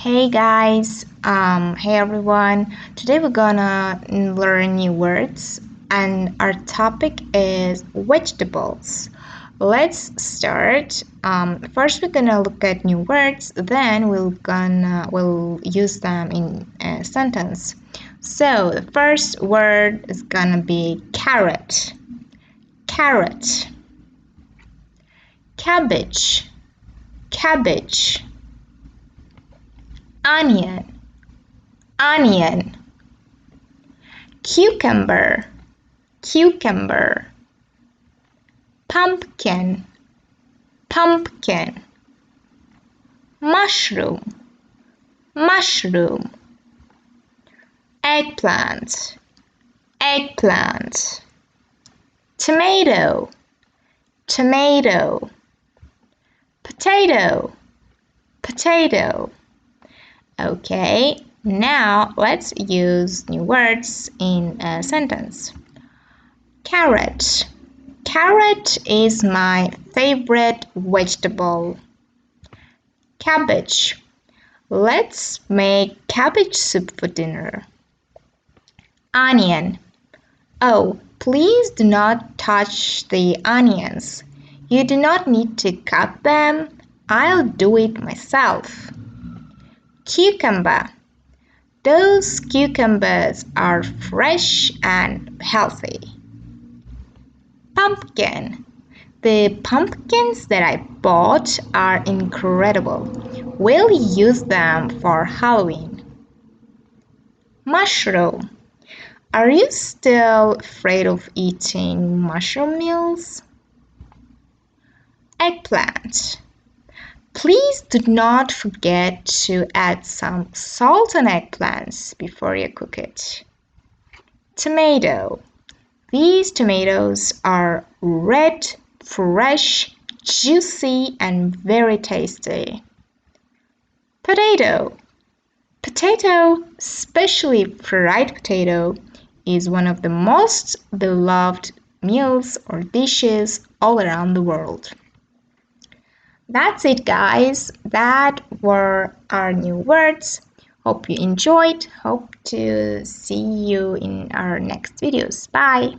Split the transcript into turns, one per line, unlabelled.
Hey guys, hey everyone. Today we're gonna learn new words, and our topic is vegetables. Let's start. First, we're gonna look at new words. Then we'll use them in a sentence. So the first word is gonna be carrot. Carrot. Cabbage. Cabbage. Onion. Onion. Cucumber. Cucumber. Pumpkin. Pumpkin. Mushroom. Mushroom. Eggplant. Eggplant. Tomato. Tomato. Potato. Potato. Okay, now let's use new words in a sentence. Carrot. Carrot is my favorite vegetable. Cabbage. Let's make cabbage soup for dinner. Onion. Oh, please do not touch the onions. You do not need to cut them. I'll do it myself. Cucumber. Those cucumbers are fresh and healthy. Pumpkin. The pumpkins that I bought are incredible. We'll use them for Halloween. Mushroom. Are you still afraid of eating mushroom meals? Eggplant. Please do not forget to add some salt on eggplants before you cook it. Tomato. These tomatoes are red, fresh, juicy, and very tasty. Potato. Potato, especially fried potato, is one of the most beloved meals or dishes all around the world. That's it, guys. That were our new words. Hope you enjoyed. Hope to see you in our next videos. Bye.